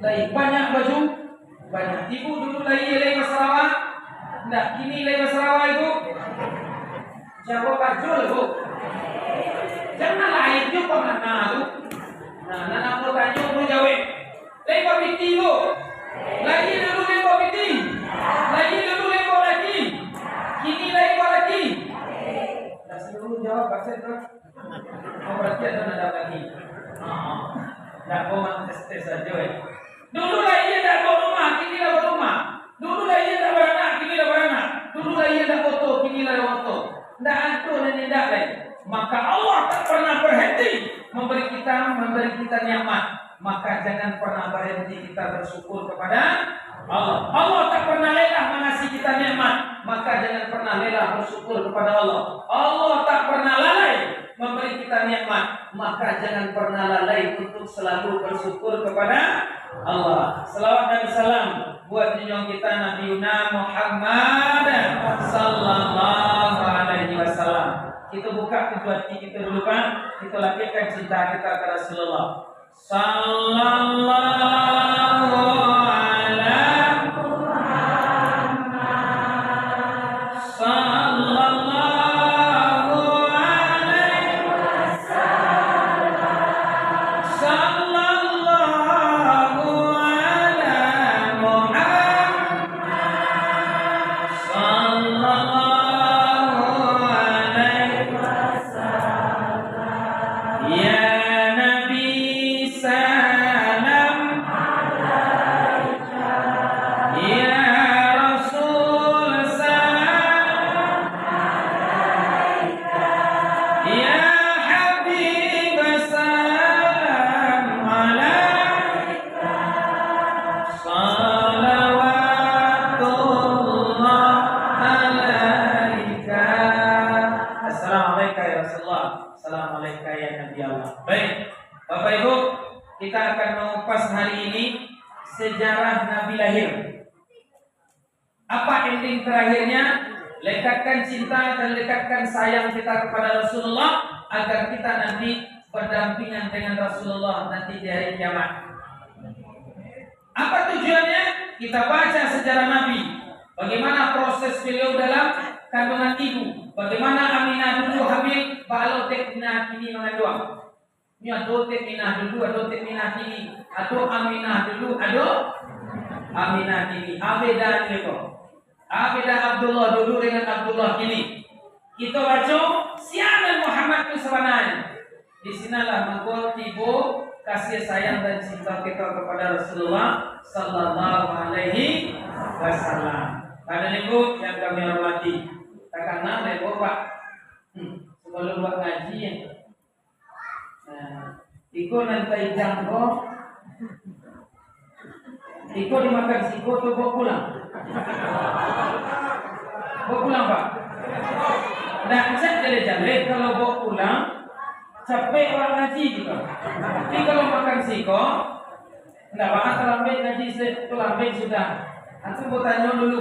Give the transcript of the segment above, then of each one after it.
Lai banyak baju, banyak. Ibu dulu lai Sarawak, enggak, kini lai Sarawak itu Jawa Kajol bu. Jangan lain juga mana tu. Nah, anak mau tanya mau jawab. Lai komiti bu, lagi dulu lai komiti, lagi dulu lai lagi, kini lai lagi. Dah sebelum jawab baca tu. Oh berarti ada lagi. Dah kau tes saja. Dulu lah ia dah bawa rumah, kini dah bawa rumah. Dulu lah ia dah beranak, kini dah beranak. Dulu lah ia dah foto, kini dah foto. Tidak ada dan tidak lain. Maka Allah tak pernah berhenti memberi kita nikmat. Maka jangan pernah berhenti kita bersyukur kepada Allah. Allah tak pernah lelah mengasihi kita nikmat. Maka jangan pernah lelah bersyukur kepada Allah. Allah tak pernah lalai memberi kita nikmat, maka jangan pernah lalai untuk selalu bersyukur kepada Allah. Selawat dan salam buat junjungan kita Nabi Muhammad sallallahu alaihi wasallam. Kita buka kedua hati kita dulu kan, kita lakirkan cinta kita kepada Rasulullah sallallahu sejarah Nabi lahir. Apa ending terakhirnya? Lekatkan cinta dan lekatkan sayang kita kepada Rasulullah agar kita nanti berdampingan dengan Rasulullah nanti di hari kiamat. Apa tujuannya? Kita baca sejarah Nabi. Bagaimana proses beliau dalam kandungan ibu. Bagaimana Aminah dulu hamil, balau tekna kini mengandung. Ini ada Aminah dulu, ada Aminah kini. Atau Aminah dulu, ada Aminah kini. Abeda ni kok. Abeda Abdullah dulu dengan Abdullah kini. Kita baca siapa Muhammad itu sebenarnya. Di sinalah mengkol tibo kasih sayang dan cinta kita kepada Rasulullah sallallahu alaihi wasallam. Pada minggu yang kami hormati, karena lebo Pak. Sebelum buat ngaji ya. Iko nanti jangko, iko dimakan siko tuh bawa pulang. Bawa pulang Pak. Nah, cek jale-jale kalau bawa pulang, capek orang ngaji juga. Tapi kalau makan siko, enggak banget terlambat ngaji terlambat sudah. Aku mau tanya dulu.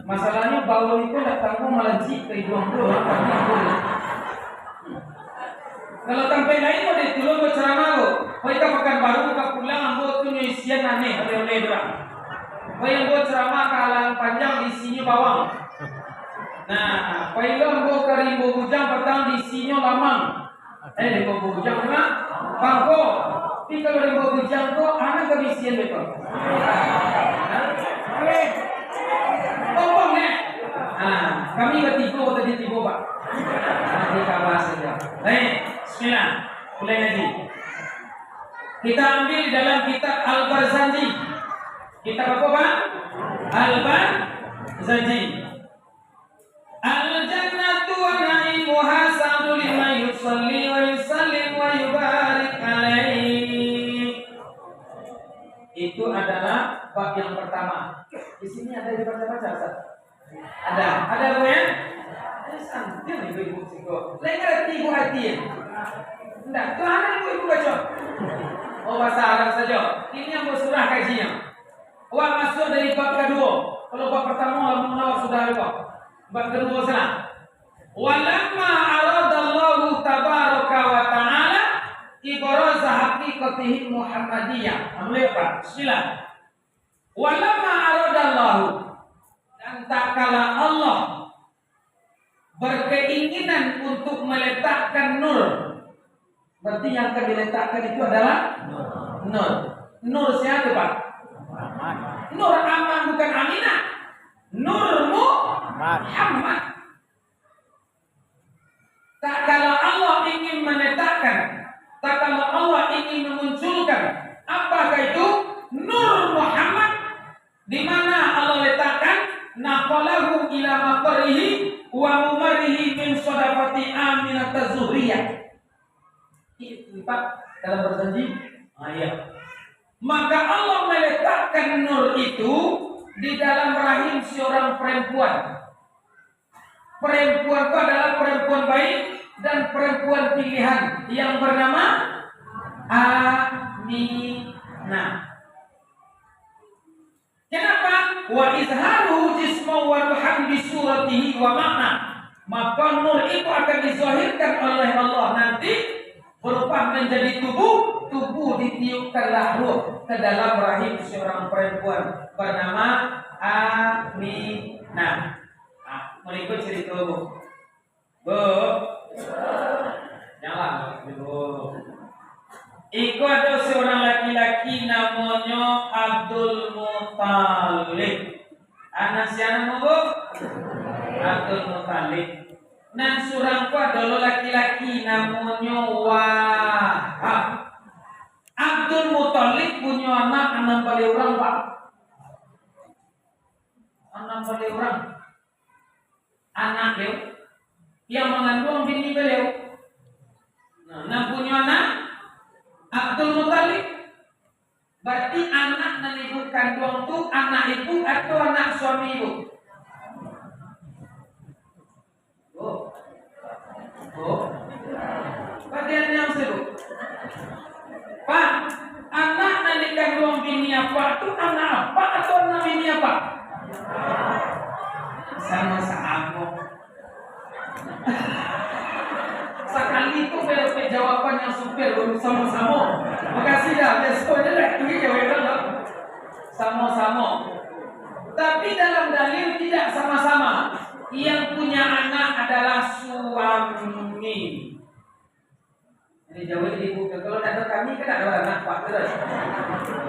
Masalahnya bau itu enggak tanggung melanci ke hidung dulu. Kalau sampai lain mau ditulung berceramah lo, mereka makan baru buka pulang ambo tu isian aneh oleh berang. Yang buat ceramah kalang panjang isinya bawang. Nah, kalau ambo karibu bujang petang isinya lamang. Rimbo bujang mana? Bangko. Tapi kalau rimbo bujang tu anak kebisian betul. Topong nih. Nah, kami ketiga tadi tiga Pak. Nanti kabar saja. Baik. Bismillah, mulai ngaji. Kita ambil dalam kitab Al-Barzanji. Kitab apa Pak? Al-Barzanji. Al-jannatu wa na'imuha sa'du liman yusalli wa yusallim wa yubarik alaihi. Itu adalah bab yang pertama. Di sini ada dibaca-baca Ustaz? Ada Bu ya? Santai ibu-ibu siko. Lengar ibu hati ya. Enggak, kemana ibu baca? Oh bahasa Arab saja. Ini yang surah kajian. Awak masuk dari bab kedua. Kalau bab pertama awak sudah lupa. Bab kedua sana. Walamma aradallahu tabaraka wa ta'ala ibaraza haqiqatan haqiqatihi Muhammadiyah. Ambil Pak, bismillah. Walamma aradallahu, dan tak kala Allah berkeinginan untuk meletakkan nur. Berarti yang akan diletakkan itu adalah nur. Nur siapa Pak? Nur Aman, bukan Aminah. Nur Muhammad. Tak kala Allah ingin menetapkan, tak kala Allah ingin memunculkan, apakah itu? Nur Muhammad. Di mana Allah letakkan? Naqalahu ila maqarihi wa mumarihi min sadaqati Aminah az-Zuhriyah. Itu Pak dalam berjanji ayat. Maka Allah meletakkan nur itu di dalam rahim seorang perempuan. Perempuan itu adalah perempuan baik dan perempuan pilihan yang bernama Aminah. Kenapa? Wa izharuhu jisma wa ruhan bi suratihi wa makna. Maka nur itu akan dizahirkan oleh Allah nanti berupa menjadi tubuh. Tubuh ditiupkanlah ruh ke dalam rahim seorang perempuan bernama Aminah. Berikut cerita Bu. Nyala Bu. Iku ada seorang laki-laki namanya Abdul Muttalib. Anak siapa Bu? Abdul Muttalib. Dan seorang adalah laki-laki namanya Wahab. Abdul Muttalib punya anak 6 orang Pak. 6 orang. Anak beliau yang mengandung bini beliau. Nah, punya anak Abdul Muttalib. Berarti anak dan ibu kandung itu anak ibu atau anak suami ibu? Bagian yang seru. Pak, anak dan kandung bini apa itu anak apa atau anak bini apa? Sama-sama. Sekali itu belok jawaban yang supir sama-sama. Makasih dah, besok aja ini jawaban sama-sama. Tapi dalam dalil tidak sama-sama. Yang punya anak adalah suami. Ini jauh ibu. Kalau ada kami kan ada anak Pak terus.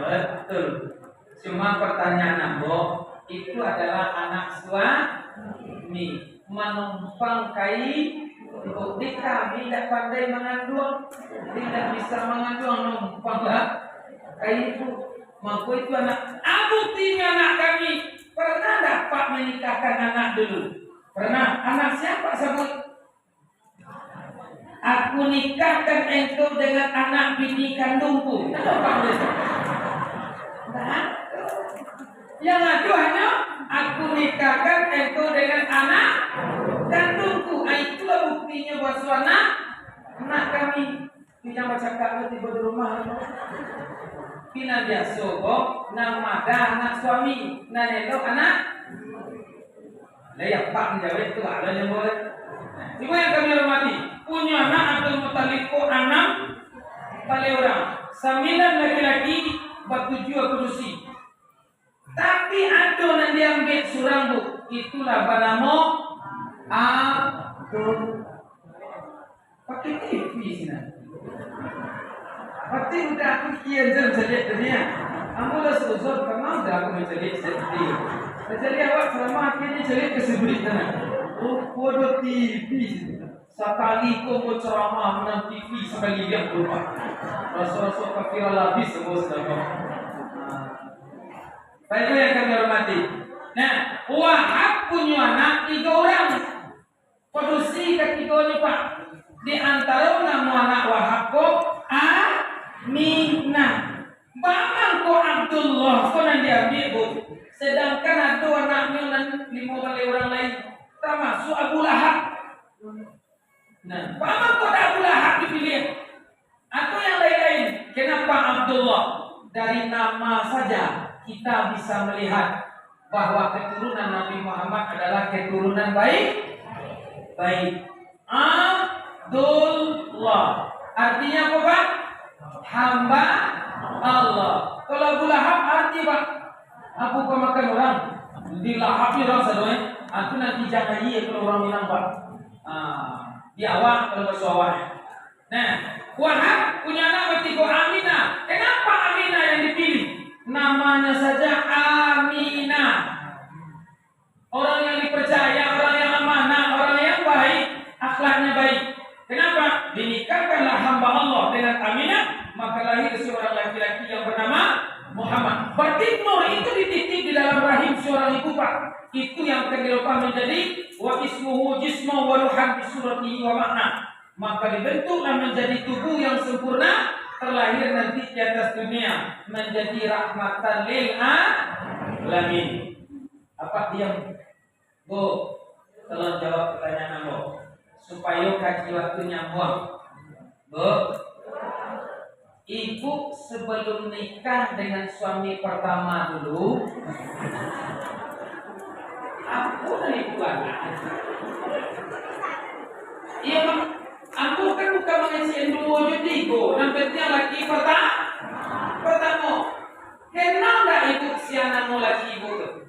Betul. Cuma pertanyaan Ambo itu adalah anak suami menumpang kai. Bukti kami tidak pandai mengandung, tidak bisa mengandung, numpanglah kai itu. Maka itu anak. Buktinya anak kami pernah dapat menikahkan anak dulu. Pernah. Anak siapa sebut? Aku nikahkan engkau dengan anak bini kandungku. Nah, yang itu hanya aku nikahkan engkau dengan anak kandungku. Itulah buktinya bahwa anak kami. Tidak baca kami tiba di rumah. Pina biasa kok nama anak suami, nanelo anak. Layak Pak menjawab itu ada yang boleh. Cuma yang kami hormati, punya anak Abdul Muttalib anak paling orang, 9 laki-laki, 47 akudusi. Tapi ada yang diambil surang Bu, itulah banamo Abdul. Pakai TV sini. Pasti udah aku kian jam jadi dunia. Kamu dah susur karena udah aku menjadi sedih. Jadi awak selama akhirnya jadi keseberit tanah. Bodoh TV. Sekali kau mau ceramah menang TV sekali dia berubah. Rasa-rasa kafir habis semua sedekah. Baik yang kami hormati. Nah, Wahab punya anak 3 orang. Produksi ketiganya Pak. Di antara nama anak Wahab kok Aminah. Bang kok Abdullah kok nanti diambil Bu. Sedangkan ada anaknya dan 5 orang lain termasuk Abu Lahab. Nah, bang kok Abu Lahab dipilih? Atau yang lain-lain? Kenapa Abdullah? Dari nama saja kita bisa melihat bahwa keturunan Nabi Muhammad adalah keturunan baik. Abdullah. Artinya apa Pak? hamba Allah. Kalau Abu Lahab arti Pak, aku pemakan orang, dilahapi orang sadoi, aku nanti jangan iya kalau orang Minang Pak. Di awak kalau bahasa awaknya. Nah, Wahab punya nama tiga Aminah. Kenapa Aminah yang dipilih? Namanya saja Aminah. Orang yang dipercaya, orang yang amanah, orang yang baik, akhlaknya baik. Kenapa? Dinikahkanlah hamba Allah dengan Aminah, maka lahir seorang laki-laki yang bernama Muhammad. Berarti Nur itu dititip di dalam rahim seorang ibu Pak. Itu yang akan dirubah menjadi wa ismuhu jismu wa ruhan bi suratihi wa makna. Maka dibentuklah menjadi tubuh yang sempurna, terlahir nanti di atas dunia menjadi rahmatan lil alamin. Apa diam? Bu, tolong jawab pertanyaan Bu supaya kaji waktunya buang. Bu, ibu sebelum nikah dengan suami pertama dulu, aku dan ibu anak. Iya, aku kan bukan mengecil dulu jadi ibu, nampaknya lagi pertama. Kenal nggak ibu si anakmu lagi ibu tuh?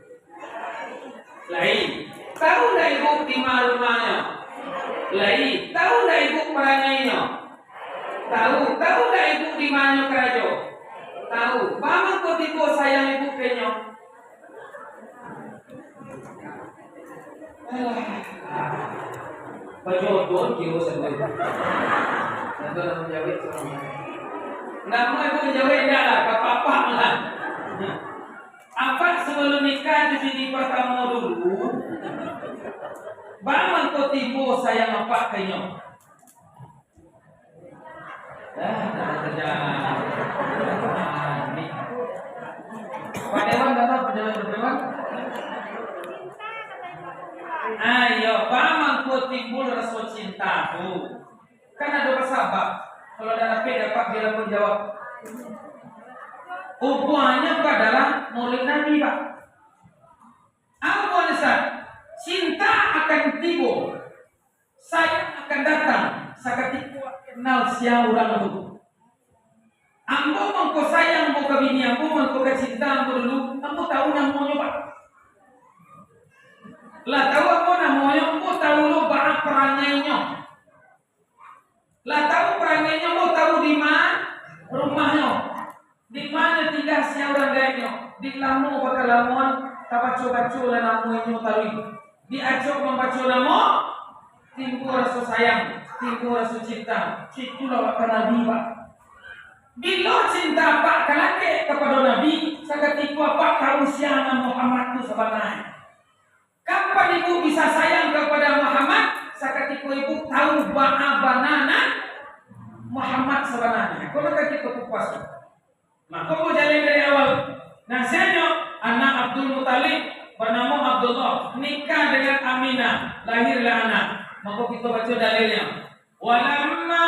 Lain. Tahu nggak ibu di mana rumahnya? Lain. Tahu nggak ibu perangainya? Tahu nggak ibu di mana kerja? Tahu. Mama kok tipe sayang ibu kenya? Berjodoh kilo sebelum. Itu nama menjawab sama. Nama ibu menjawab enggak lah, apa lah. Apa sebelum nikah di sini pertama dulu? Bang kok tipe sayang apa kenya? Pak Dewan kata penjelasan. Ayo, paman ku timbul rasa cintaku. Kan ada sebab. Kalau ada dapat dia pun jawab. Hubungannya adalah Maulid Nabi Pak. Apa nisah? Cinta akan timbul, sayang akan datang. Seketika kenal siapa orang itu. Ambo mengko sayang mau ke bini, ambo mengko ke cinta ambo dulu, ambo tahu namanya Pak. Lah tahu apa namanya, ambo tahu lo bahas perangainya. Lah tahu perangainya, ambo tahu di mana rumahnya, di mana tinggal siapa orang gayanya, di lamu bakal lamuan, tabaco-baco lah namanya tahu. Diajak membaca nama, timbul rasa sayang, timbul rasa cinta. Itulah wakil Nabi Pak. Bila cinta Pak kalake kepada Nabi, seketika Pak tahu siapa Muhammad itu sebenarnya. Kapan ibu bisa sayang kepada Muhammad? Seketika ibu tahu banana Muhammad sebenarnya. Kalau kita puas, maka mau jalan dari awal. Nasihatnya anak Abdul Muthalib bernama Abdullah nikah dengan Aminah, lahirlah anak. Maka kita baca dalilnya. Walamma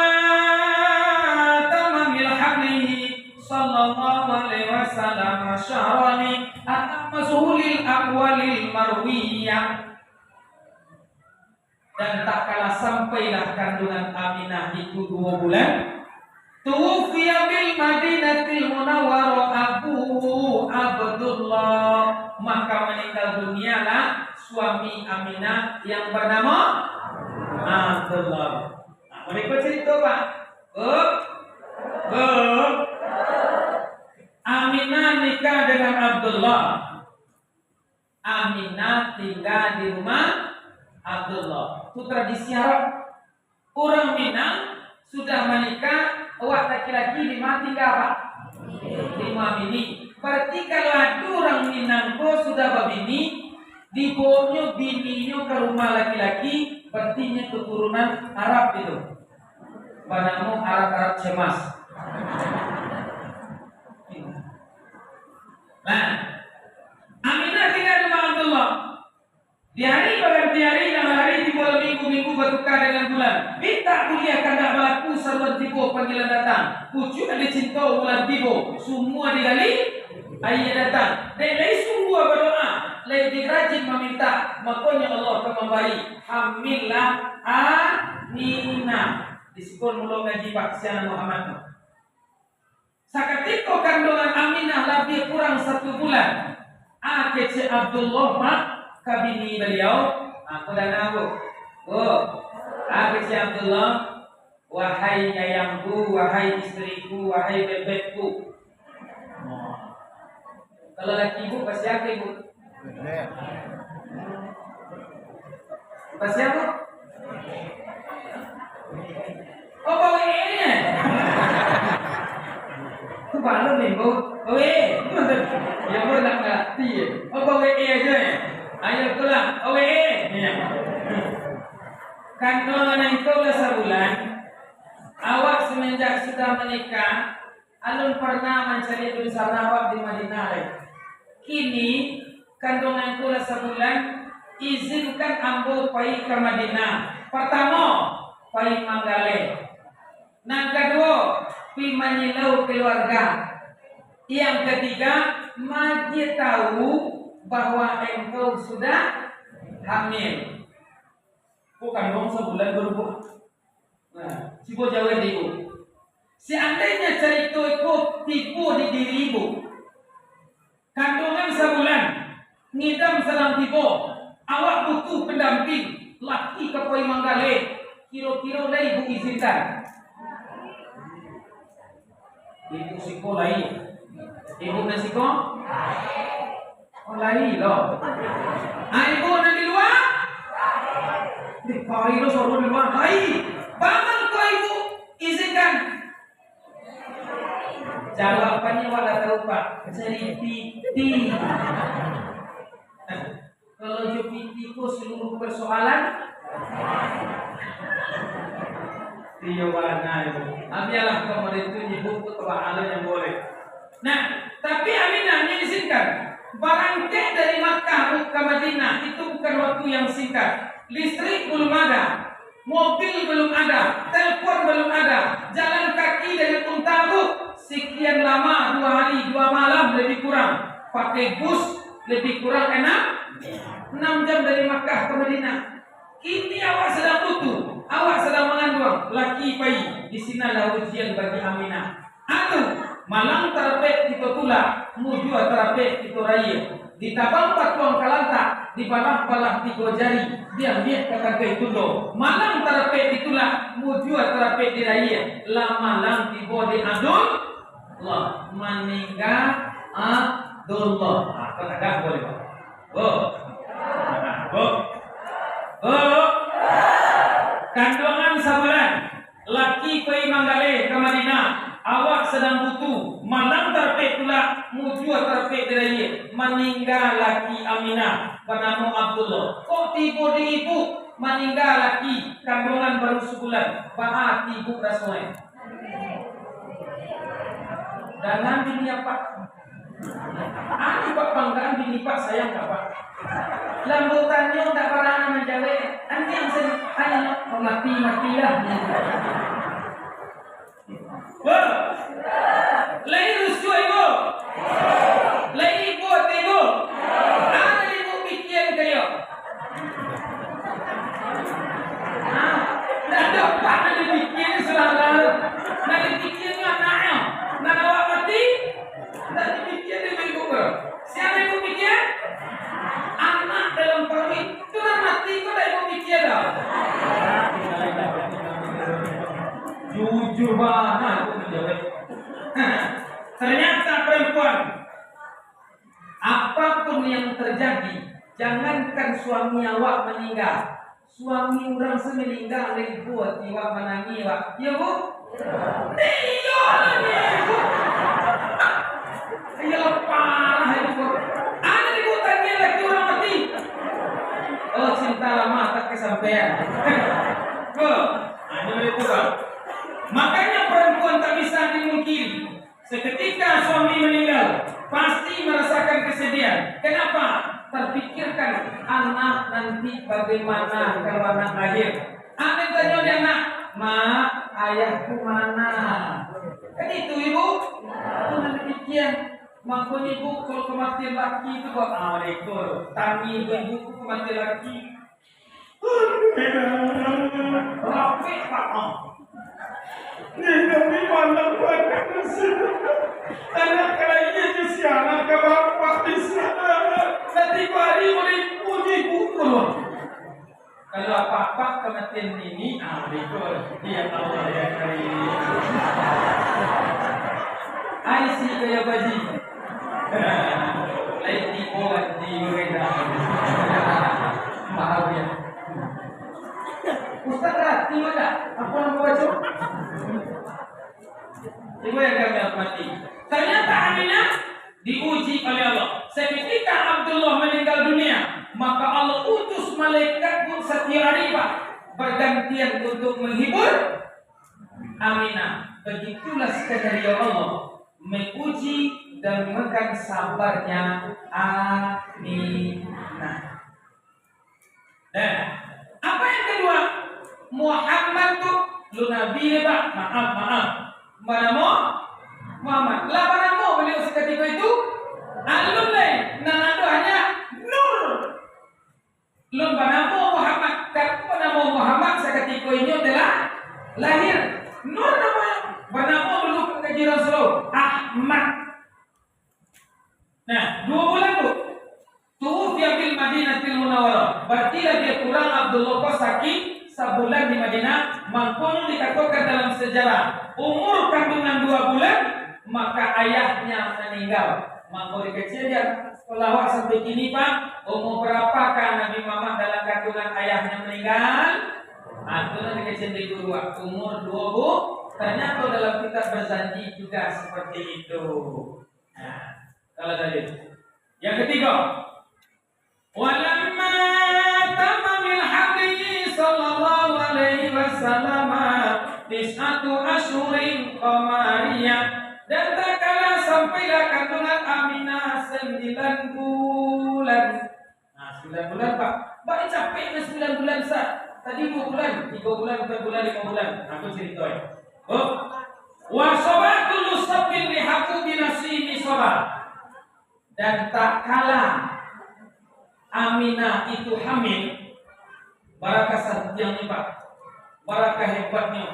tamamil hamlihi sallallahu alaihi wasallam syahrani at-masuhulil aqwalil marwiyah. Dan tak kalah sampailah kandungan Aminah itu 2 bulan. Tuwfiya bil Madinatil Munawwarah Abu Abdullah, maka meninggal dunialah suami Aminah yang bernama Abdullah. Nah, mereka cerita Pak. Aminah nikah dengan Abdullah. Aminah tinggal di rumah Abdullah. Itu tradisi Arab. Orang Minang sudah menikah, awak laki-laki di mana tinggal Pak? Di rumah bini. Berarti kalau ada orang Minang sudah berbini, dibawanya bininya ke rumah laki-laki, berarti keturunan Arab itu. Banamu Arab cemas. Nah, Aminah tinggal di rumah Abdullah. Di hari berganti hari, yang hari di bulan minggu bertukar dengan bulan. Minta kuliah kada berlaku sarwan tibo panggilan datang. Pucu ada cinta bulan tibo. Semua digali, ayat datang. Dan lain semua berdoa. Lain rajin meminta. Makanya Allah akan memberi. Hamillah Aminah. Disebut mula ngaji Pak Siana Muhammad. Saketika kandungan Aminah lebih kurang 1 bulan. Kece Abdullah mak kabini beliau. Aku dan aku. Kece Abdullah, wahai nyayangku, wahai istriku, wahai bebekku. Kalau laki ibu pasti apa ibu? Pasti apa? Oh bawa nya. Itu balon nih bawa itu mantan. Ya bawa nak ngerti. Oh bawa aja ya. Ayo pulang. Kandungan itu sebulan. Awak semenjak sudah menikah, alun pernah mencari bersama awak di Madinah. Kini kandungan itu sebulan, izinkan ambo pergi ke Madinah. Pertama, pergi Manggale. Yang kedua, pergi menyilau keluarga. Yang ketiga, magi tahu bahwa engkau sudah hamil. Bukan dong sebulan berubah. Nah, sibo jawab ibu. Seandainya cerita itu tipu di diri ibu, kandungan sebulan, ngidam sedang tipu, awak butuh pendamping, laki ke Poi Manggale, kira-kira lah ibu izinkan. Ibu siko lain, ibu nasiko, lain loh. Ibu nanti luar. Di kali lo suruh di luar, bangun kau ibu izinkan. Jawabannya wala tahu pak, cari piti. Kalau jo piti ku seluruh persoalan, dia warna itu. Ambillah kemarin itu nyebut kebahalan yang boleh. Nah, tapi Aminah diizinkan. Barangkali dari Makkah ke Madinah itu bukan waktu yang singkat. Listrik belum ada, mobil belum ada, telepon belum ada, jalan kaki dari Untabu sekian lama, 2 hari 2 malam lebih kurang, pakai bus lebih kurang 6 jam dari Makkah ke Madinah. Kini awak sedang butuh, awak sedang mengandung laki bayi. Di sinilah ujian bagi Aminah. Malang terapet itu tulak, mujua terapet itu raya. Ditabang patuang kalanta, dibalah-balah 3 jari, diambil kakak itu do. Malang terapet ditulak, mujua terapet di raya. Lama-lam tiba di adul, Allah meninggal Abdullah. Katakan boleh pak? Kandungan sebulan, laki pergi Manggale ke Madinah. Awak sedang butuh, malam terpek pula, mujua terpek deraya, meninggal laki Aminah bernama Abdullah. Kok tiba di ibu meninggal laki kandungan baru sebulan, bahas ibu rasanya. Jangan bini apa? Aku pak banggaan bini pak sayang nggak pak? Lambutannya tak pernah menjawab. Nanti yang hanya mati-matilah. Lain rusuh ibu, lain ibu ibu, ada ibu pikir kayo. Dah dapat nanti pikir selalu, nanti pikirnya anaknya, nak awak mati, nanti pikir dengan ibu ke. Siapa ibu pikir? Anak dalam perut, tu nak mati kau dah ibu pikir dah. Jujur banget aku menjawab. Ternyata perempuan, apapun yang terjadi, jangankan suami awak meninggal, suami orang semeninggal lagi buat iwak menangi iwak, ya bu? Iya bu. Iya parah ibu. Ada ibu tanya lagi orang mati. Oh cinta lama tak kesampaian. Bu, ada itu kan. Makanya perempuan tak bisa dimungkiri. Seketika suami meninggal, pasti merasakan kesedihan. Kenapa? Terpikirkan anak nanti bagaimana kalau anak lahir. Anak tanya dia anak, ma, ayahku mana? Kan itu ibu. Itu nanti pikir. Makanya ibu kalau kematian laki itu buat itu. Tani ibu kematian laki. Rapi pak. Nabi malam pada anak kalian itu si anak ke bapak di sana. Nanti hari boleh puji pukul. Kalau apa-apa kematian ini, betul. Ya Allah ya Karim. I see kaya baji. Lain di bawah di mereka. Maaf ya. Ustaz Rati mana? Apa nama baca? Ibu yang kami hormati. Ternyata Aminah diuji oleh Allah. Seketika Abdullah meninggal dunia, maka Allah utus malaikat setiap hari bergantian untuk menghibur Aminah. Begitulah skenario Allah menguji dan memegang sabarnya Aminah. Dan apa yang kedua? Muhammad tuh lu nabi Pak. Maaf. Mana Muhammad. Lah mana beliau seketika itu alun lain. Nah hanya nur. Lun mana Muhammad. Karena Muhammad seketika ini adalah lahir. Nur namanya. Mana belum kaji Rasul Ahmad. Nah 2 bulan tuh. Tuwfiya fil Madinatil Munawwarah. Berarti lebih kurang Abdullah sakit sebulan di Madinah. Maupun dikatakan dalam sejarah umur kandungan 2 bulan maka ayahnya meninggal. Maupun kejadian sekolah sampai kini Pak, umur berapakah Nabi Muhammad dalam kandungan ayahnya meninggal? Itu nanti kejadian dua umur 20. Ternyata dalam kitab berjanji juga seperti itu. Nah, kalau tadi yang ketiga, walamma tamamil hadis sallallahu alaihi wasallam tis'atu asyurin qamariyah, dan tak kala sampailah kandungan Aminah 9 bulan. Nah 9 bulan Pak, baik capeknya 9 bulan sah. Tadi 2 bulan, 3 bulan, 4 bulan, 5 bulan. Aku ceritain. Wa sabatul sabbin lihaku binasimi sobat. Dan tak kala Aminah itu hamil, barakah setiangnya Pak, barakah hebatnya.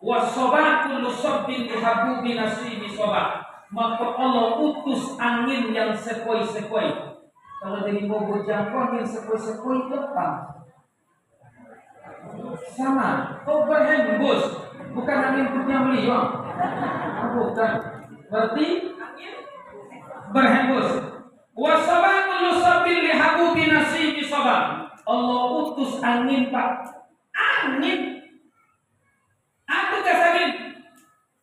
Wasobatul sabbin lihabu binasimi sobat. Maka Allah utus angin yang sepoi-sepoi. Kalau dari Bogor jangkau angin sepoi-sepoi tetap sama. Kau berhembus, bukan angin punya beliau. Bukan. Berarti angin berhembus. Wasabatul sabil lihabu binasimi sobat. Allah utus angin Pak. Angin. Apa angin?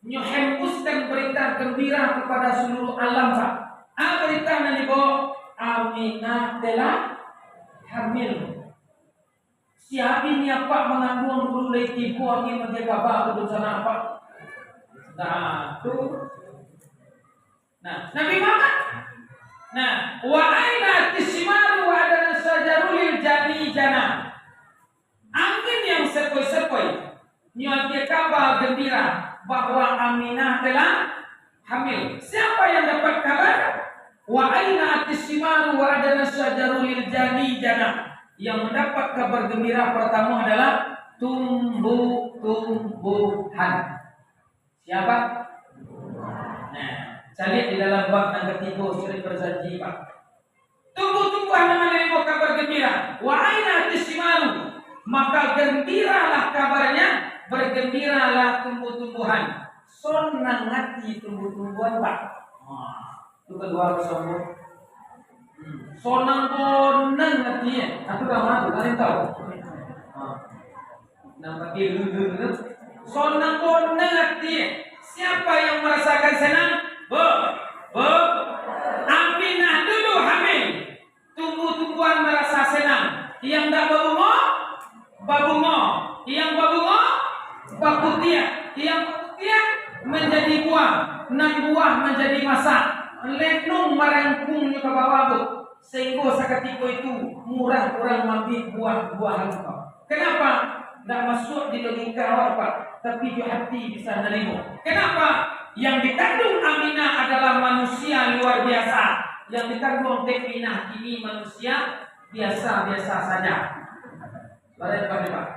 Menghembuskan berita gembira kepada seluruh alam Pak. Apa berita yang dibawa? Aminah telah hamil. Siapin Pak mengandung dulu lagi tipu angin menjaga bahu di sana Pak. Nah, tuh. Nah, Nabi Muhammad. Nah, wa aina tismaru wa adana sajarul jana. Angin yang sepoi-sepoi nyuapnya kabar gembira bahwa Aminah telah hamil. Siapa yang dapat kabar? Wa aina tismaru wa adana sajarul jana. Yang mendapat kabar gembira pertama adalah tumbuh-tumbuhan. Siapa? Nah, saya lihat di dalam bab yang ketiga suri berjanji Pak. Tumbuh-tumbuhan menerima kabar gembira. Wa aina tismaru, maka gembiralah kabarnya, bergembiralah tumbuh-tumbuhan. Sonang hati tumbuh-tumbuhan Pak. Itu kedua bersambung. Sonang bonang artinya. Aku dah mahu, kalian tahu. Nama dia dulu. Sonang bonang artinya. Siapa yang merasakan senang? Aminah dulu hamil. Tumbuh-tumbuhan merasa senang. Yang tak babungo. Yang babungo, bakutia. Yang bakutia menjadi buah. 6 buah menjadi masak. Lenung merengkung ke bawah bu. Sehingga seketika itu murah orang ambil buah-buahan Pak. Kenapa? Tidak masuk di logika awak Pak, tapi di hati bisa menerima. Kenapa? Yang dikandung Aminah adalah manusia luar biasa. Yang dikandung Aminah ini manusia biasa-biasa saja. Baik Pak.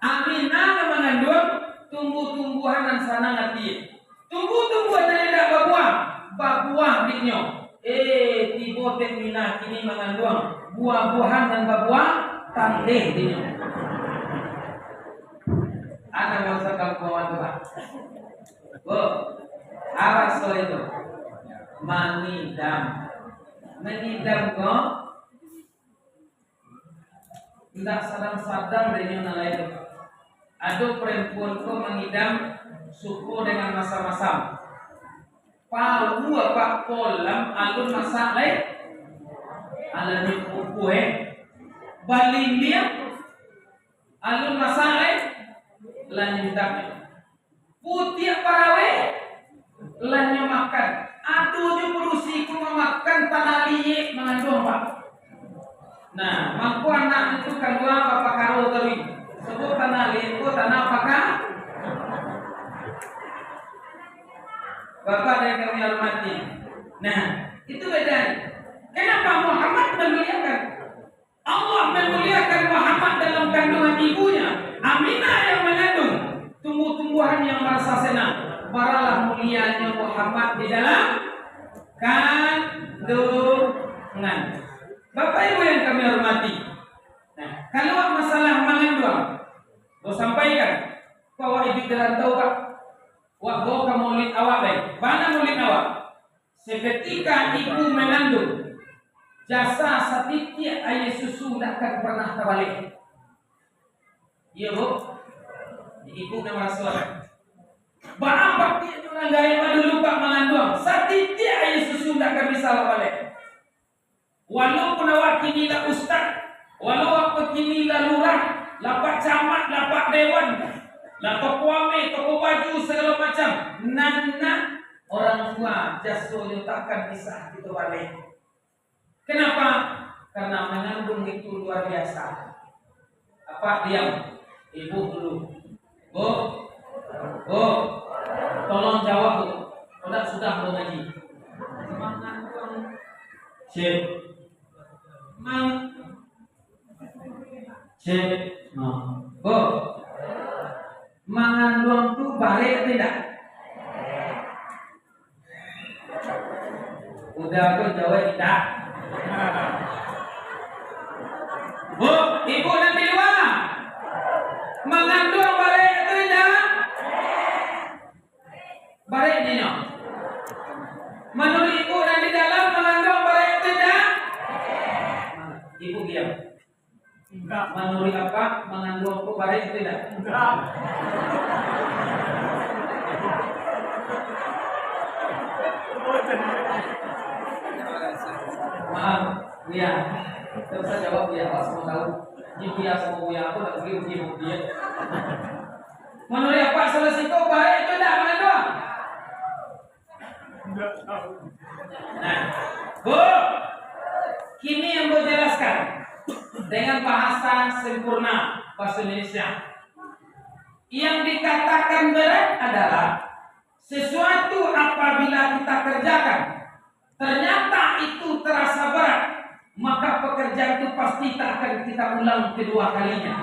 Aminah mengandung tumbuh-tumbuhan dan sana ngati. Tumbuh-tumbuhan dan tidak babuah dinyo. Tibo tek mina kini mengandung buah-buahan dan babuah tandeh dinyo. Ada masa kawan tu Pak. Awas soal itu. Mengidam ko tidak sadang-sadang dengan yang lain. Ada perempuan ko mengidam suku dengan masa-masa. Pau apa kolam alun masa lain. Alun kukuhe. Balindia alun masa lain. Lanjutnya. Putih parawe lanyo makan. Aduh je berusi ku memakan tanah liye mengandung Pak. Nah, mampu anak itu kedua bapak karo teri. Sebut tanah liye ku tanah apakah? Bapak yang kami hormati. Nah, itu beda. Kenapa Muhammad memuliakan? Allah memuliakan Muhammad dalam kandungan ibunya. Aminah yang mengandung tumbuh-tumbuhan yang merasa senang. Paralah mulianya Muhammad di dalam kandungan. Bapak Ibu yang kami hormati. Nah, kalau masalah mengandung, saya sampaikan bahwa ibu dalam Taurat, waktu kamu murid awak baik, mana murid awak? Seketika ibu mengandung, jasa setitik air susu tidak akan pernah terbalik. Iya Bu, ibu nama Rasulullah. Barang bakti itu nanggai dulu Pak mengandung, setitik air susu tidak akan bisa balik. Walaupun awak kini lah ustaz, walau awak kini lah lurah, lapak camat, lapak dewan, lapak kuame, toko baju segala macam, nana orang tua jasuhnya takkan bisa itu balik. Kenapa? Karena mengandung itu luar biasa. Apa diam? Ibu dulu. Bu, tolong jawab Bu. Sudah mengaji. Mengandung. Cek. Bu, mengandung itu balik tidak? Udah aku jawab tidak. Bu, ibu nanti luar. Mengandung balik atau tidak? Balik dia. Menurut ibu dan di dalam mengandung balik atau tidak? Ibu diam. Enggak. Menurut apa? Mengandung aku balik atau tidak? Enggak. Maaf, ya. Saya bisa jawab ya, Pak, semua tahu. Dia semua punya aku tak pergi uji dia. Menurut apa solusi kau baik itu tidak mengandung? Tidak tahu. Nah, Bu, kini yang Bu jelaskan dengan bahasa sempurna bahasa Indonesia. Yang dikatakan berat adalah sesuatu apabila kita kerjakan ternyata itu terasa berat, maka pekerjaan itu pasti tak akan kita ulang kedua kalinya.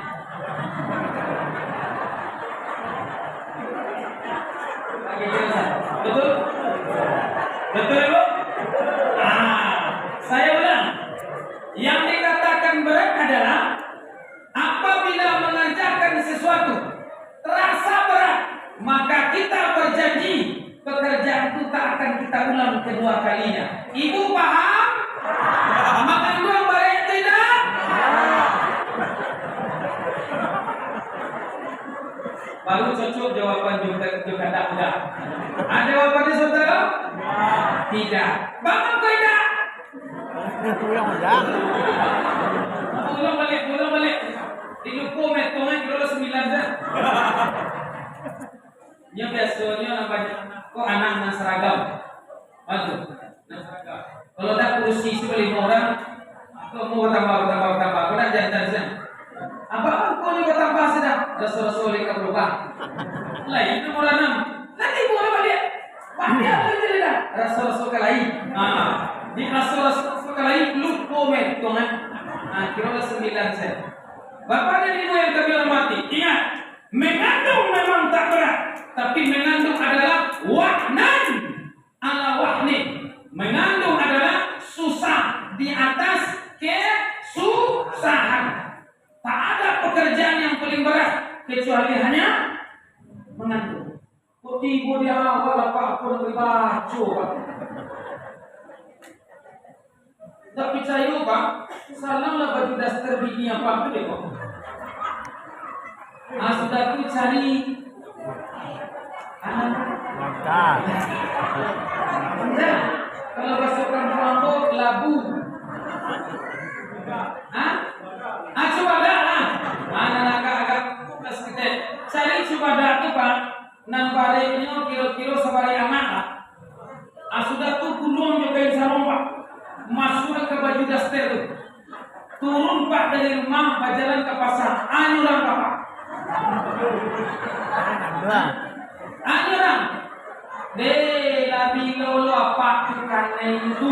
Betul? Betul Bu? Saya ulang. Yang dikatakan berat adalah apabila mengerjakan sesuatu terasa berat, maka kita berjanji pekerjaan itu tak akan kita ulang kedua kalinya. Ibu paham? Makan buang baik tidak? Baru cocok jawaban juga tak udah. Ada jawabannya saudara? Tidak. Bapak tidak? Pulang balik. Dilupo metongnya kilo 9 dah. Nya biasanya namanya kok anak seragam. Aduh, seragam. Kalau tak kursi sebeli orang, aku mau tambah. Aku nak jantan. Apa kau ni tambah sudah? Rasul yang berubah. Lain itu orang nam. Nanti boleh balik. Balik apa itu dah? Rasul lain. Di Rasul lain lupa metong. Kira 9 sen. Bapak dan Ibu yang kami hormati, ingat Mengandung memang tak berat, tapi mengandung adalah wahnan ala wahni. Mengandung adalah susah di atas kesusahan. Tak ada pekerjaan yang paling berat kecuali hanya mengandung. Kok tiba di awal apa pun dibaca, Pak. Tak percaya, Pak. Salahlah baju daster bini apa deh, Pak. Sudah tu cari Mantap. Enggak. Kalau bahasa perempuan tu labu. Coba dah lah. Agak plus kita. Cari coba dah tu, Pak. Nan baliknya kilo-kilo sabari anak lah. Sudah tu gulung juga yang sarong, Pak. Masuk ke baju daster tu. Turun, Pak, dari rumah berjalan ke pasar. Anyuran, Pak. Anyuran. Labi lolo apa karena itu.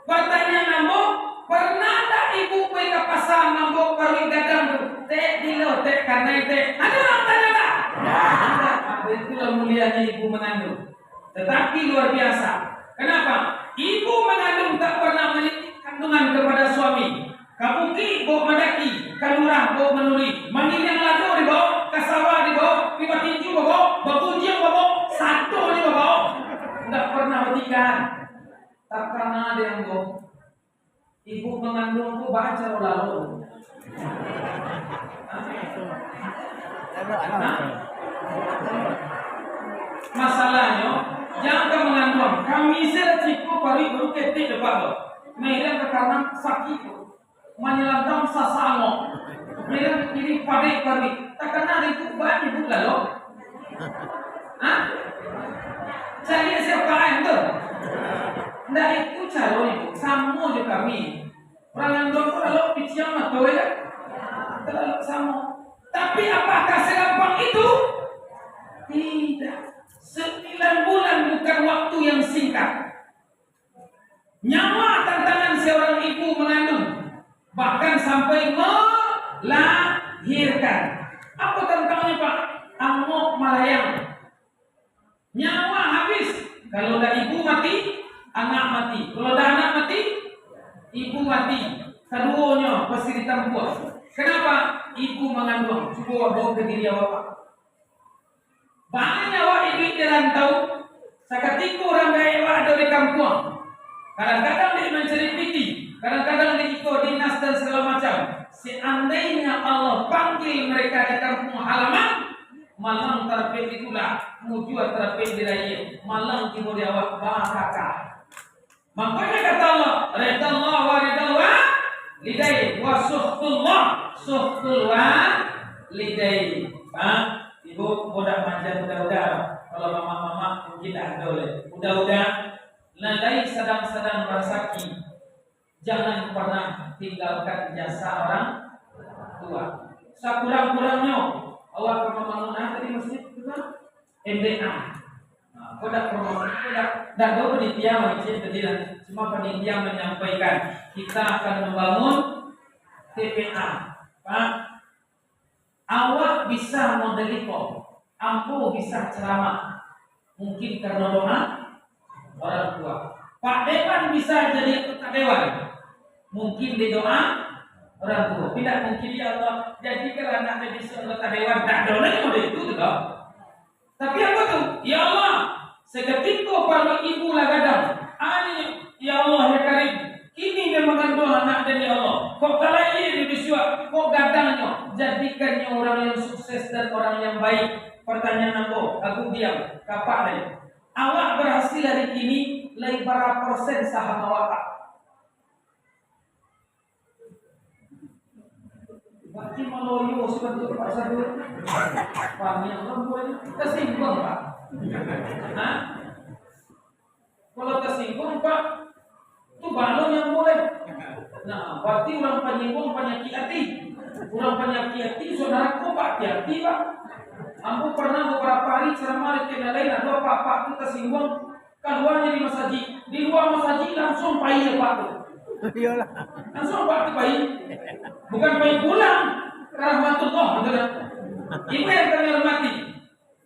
Bertanya namo, pernah tak ibu pergi ke pasar namo pergi dagang tu? Tek dilo, tek karena itu. Ada orang tanya tak? Itulah mulianya ibu mengandung. Tetapi luar biasa. Kenapa? Ibu mengandung tak pernah menitik kandungan kepada suami. Kabuki bawa madaki, kalurang bawa menuri, mandiling lagu dibawa, kasawa dibawa, lima tinju bawa, babunjing bawa, satu dibawa. Tidak pernah bertikan. Tak pernah ada yang bawa. Ibu mengandung tu baca lalu. Masalahnya, jangan mengandung. Kami cipu pari baru ketik depan. Mereka karena sakit. Menyelam sasamo, mereka kiri pari. Tak kena itu banyak ibu lalu. Cari siapa yang tu? Tidak itu calon ibu. Sama je kami. Orang andong tu lalu piciang atau ya? Terlalu sama. Tapi apakah segampang itu? Tidak. 9 bulan bukan waktu yang singkat. Nyawa tantangan seorang ibu mengandung. Bahkan sampai melahirkan. Apa tantangannya, Pak? Amok melayang. Nyawa habis. Kalau dah ibu mati, anak mati. Kalau dah anak mati, ibu mati. Keduanya pasti ditempuh. Kenapa? Ibu mengandung. Coba bawa ke diri awak. Banyak awak ibu di rantau. Seketika orang gaya awak ada di kampung. Kadang-kadang dia mencari piti. Kadang-kadang diikut dinas dan segala macam. Seandainya Allah panggil mereka di kampung halaman, malang terpilih itulah mujua terpilih diraya. Malang tiba di awak bakaka. Makanya kata Allah, redallah wa redallah lidai wa suhtul wa lidai. Ibu mudah manja mudah-mudah. Kalau mama-mama mungkin tak ada oleh. Mudah-mudah lalai sedang-sedang bersaki. Jangan pernah tinggalkan jasa orang tua. Sekurang-kurangnya awak pemahaman tadi masjid juga MBA. Kau tak pemahaman, tak tahu panitia masjid tadi lah. Cuma panitia menyampaikan kita akan membangun TPA. Pak, awak bisa modeliko, ampu bisa ceramah. Mungkin karena doa orang tua. Pak Dewan bisa jadi ketua dewan. Mungkin di doa orang tua. Tidak mungkin ya Allah jadikan anak jadi anggota dewan. Tak ada lagi model itu juga. Tapi apa tuh? Ya Allah, seketika para ibu lagadang. Ya Allah ya Karim. Ini dia mengandung anak dari Allah. Kok kalah ini di Biswa? Kok gadangnya? Jadikannya orang yang sukses dan orang yang baik. Pertanyaan aku diam. Kapak lagi. Awak berhasil hari ini lagi berapa persen saham awak? Berarti meloyo sebentuk Pak Sadu. Pahami yang lembut tersinggung Pak. Kalau tersinggung Pak, itu balon yang boleh. Nah, berarti orang penyinggung penyakit hati. Orang penyakit hati, saudara kok Pak hati Pak. Aku pernah beberapa hari ceramah di tempat lain, ada Pak itu tersinggung. Keduanya di masjid, di luar masjid langsung pahit Pak. Langsung Pak itu pahit. Bukan pahit pulang. rahmatullah, betul kan? Ibu yang kami hormati,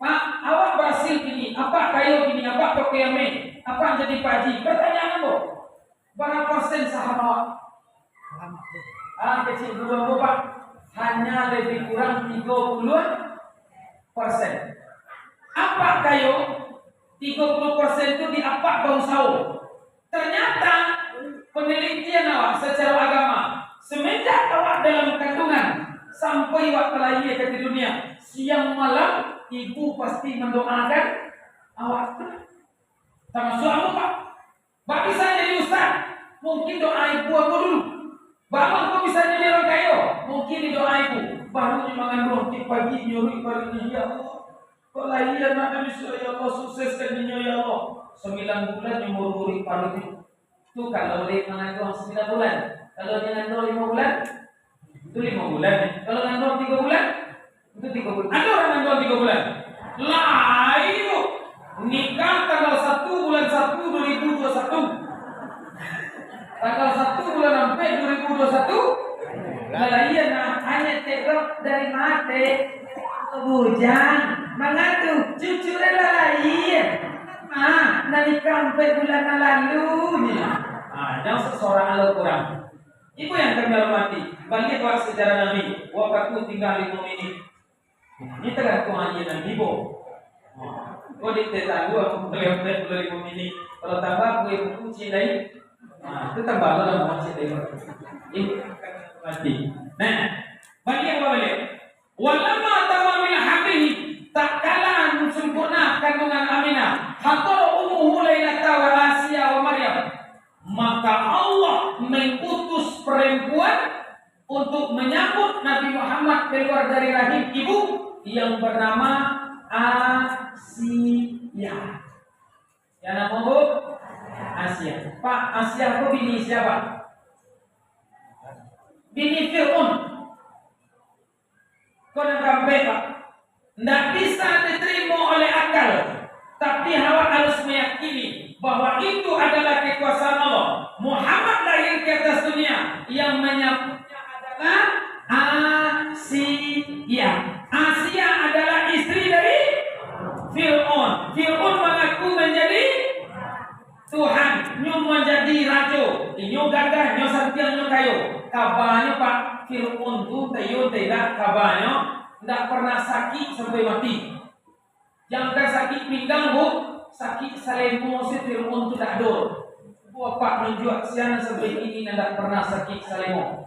Pak, awak berhasil gini, apa kayu gini, apa tokeame, apa jadi paji? Pertanyaan apa? Berapa persen saham awak? Kecil dulu Pak, hanya lebih kurang 30%. Apa kayu? 30% itu di apa bau sawo? Ternyata penelitian awak secara agama, semenjak awak dalam kandungan sampai waktu lahir ke dunia, siang malam ibu pasti mendoakan awak. Termasuk aku Pak. Pak bisa jadi ustaz, mungkin doa ibu aku dulu. Bapak kok bisa jadi orang kaya, mungkin doa ibu. Baru mengandung di pagi nyuri pagi ya Allah. Kok lahir anak Nabi ya Allah, sukseskan dia ya Allah. 9 bulan yang mururi paling itu kalau dia mengandung 9 bulan. Kalau dia mengandung 5 bulan, itu 5 bulan. Kalau mengandung 3 bulan, itu 3 bulan. Ada orang mengandung 3 bulan. Lah itu nikah tanggal 1 bulan 1 2021. Tanggal 1 bulan sampai 2021. Lah iya nah hanya tekok dari mate bujang mengatu cucu lain. Dari sampai bulan lalu nih. Jangan seseorang Al-Quran. Ibu yang kami hormati, balik waktu sejarah Nabi. Waktu tinggal 5 menit. Ini tergantung hanya Nabi bo. Kau ditetak gua boleh 5 menit. Kalau tambah gue kunci lain. Itu tambah dalam masjid ini. Mati. Nah, balik apa balik? Walamma tamamil hamlihi, tak kalah sempurna kandungan Aminah. Hatta ummuhu Lailata wa Asya wa Maryam. Maka Allah mengutus perempuan untuk menyambut Nabi Muhammad keluar dari rahim ibu yang bernama Asya. Yang nama bu? Asya. Pak, Asya itu bini siapa? Bini Fir'aun. Kau nak sampai Pak? Tidak bisa diterima oleh akal. Tapi awak harus meyakini bahwa itu adalah kekuasaan Allah. Muhammad lahir ke atas dunia, yang menyambutnya adalah Asya. Asya adalah istri dari Fir'aun. Fir'aun mengaku menjadi Tuhan, nyo menjadi raja, nyo gagah, nyo santiang, nyo kayo. Kabarnya Pak Fir'aun tu tayo tidak kabarnya tidak pernah sakit sampai mati. Jangan sakit pinggang bu, sakit salemo si Fir'aun tu tak ada. Bapak menjual siang sampai ini tidak pernah sakit salemo.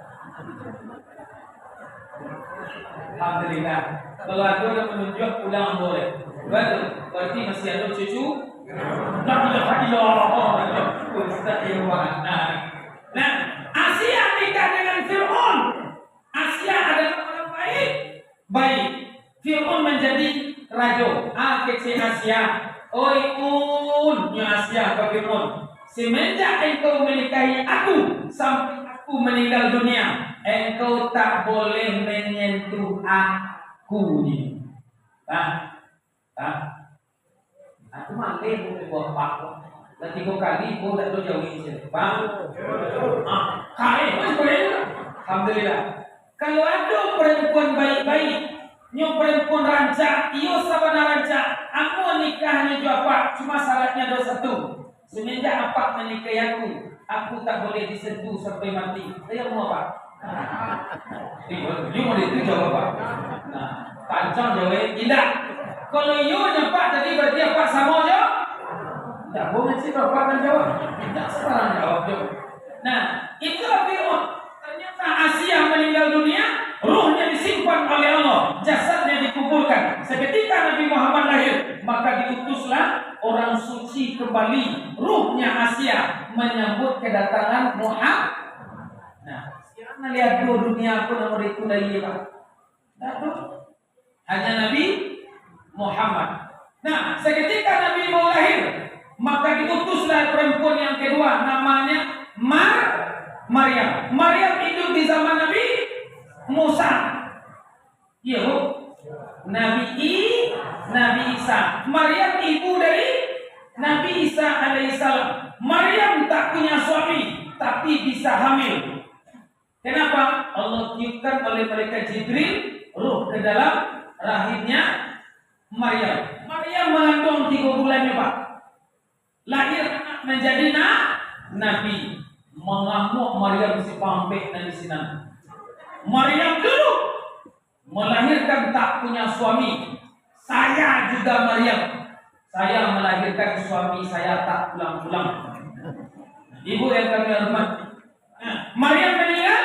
Alhamdulillah. Kalau ada yang menunjuk pulang boleh. Betul. Berarti masih ada cucu. Nah, nah, Asya nikah dengan Fir'aun. Asya adalah orang baik. Baik. Fir'aun menjadi raja. Kecil Asya. Oi nya Asya ke Fir'aun. Semenjak engkau menikahi aku sampai aku meninggal dunia, engkau tak boleh menyentuh aku ni. Aku mandi pun buat pak. Dan 3 kali pun tak tahu jauh ini. Bang, kali masih boleh. Alhamdulillah. Kalau ada perempuan baik-baik, nyo perempuan rancak, iyo sabana rancak, aku nikahnya juga pak. Cuma syaratnya ada 1. Semenjak apa menikahi aku tak boleh disentuh sampai mati. Saya mau apa? Dia mau itu jawab apa? Nah, panjang jawab tidak. Kalau you nyapa tadi berarti apa sama aja? Tidak boleh sih bapak akan jawab. Tidak sekarang jawab jawab. Nah, itulah Fir'aun. Ternyata Asya meninggal dunia, ruhnya disimpan oleh Allah, jasadnya dikuburkan. Seketika Nabi Muhammad lahir, maka diutuslah orang suci kembali, ruhnya Asya menyambut kedatangan Muhammad. Nah, sekarang lihat dunia aku nomor itu dari Pak. Hanya Nabi Muhammad. Nah, seketika Nabi mau lahir, maka diutuslah perempuan yang kedua, namanya Maryam. Maryam hidup di zaman Nabi Musa. Iya, Nabi Isa. Maryam ibu dari Nabi Isa alaihissalam. Maryam tak punya suami, tapi bisa hamil. Kenapa? Allah tiupkan oleh malaikat Jibril ruh ke dalam rahimnya Maryam. Maryam mengandung 3 bulannya Pak. Lahir anak menjadi nabi. Mengamuk Maryam si pampek dan si Nabi. Maryam dulu melahirkan tak punya suami. Saya juga Maryam. Saya melahirkan suami saya tak pulang-pulang. Ibu yang kami hormati. Maryam meninggal,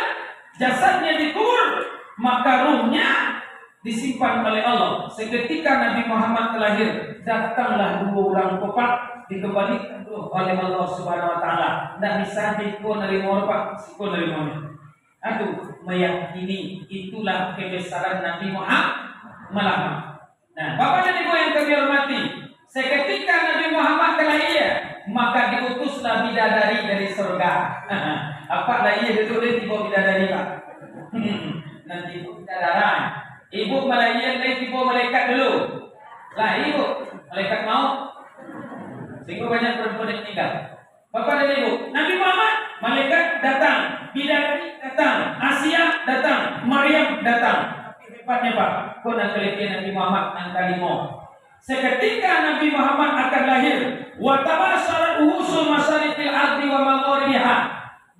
jasadnya dikubur, maka ruhnya disimpan oleh Allah. Seketika Nabi Muhammad terlahir, datanglah 2 orang pepak dikembalikan oleh Allah Subhanahu wa taala. Tidak bisa dikon dari Pak, sikon dari mana. Aku meyakini itulah kebesaran Nabi Muhammad. Nah, Bapak dan Ibu yang kami hormati, seketika Nabi Muhammad terlahir, maka diutuslah bidadari dari surga. Apa lahir itu dia tiba bidadari Pak? Nanti ibu bidadaran. Ibu melahir dari tiba malaikat dulu. Lah ibu, malaikat mau. Sehingga banyak perempuan yang meninggal. Bapak dan Ibu, Nabi Muhammad, malaikat datang, bidadari datang, Asia datang, Maryam datang. Hebatnya Pak, kau nak kelebihan Nabi Muhammad angka 5. Seketika Nabi Muhammad akan lahir, wa tabasyarat uhusul masyariqil ardi wa magharibiha,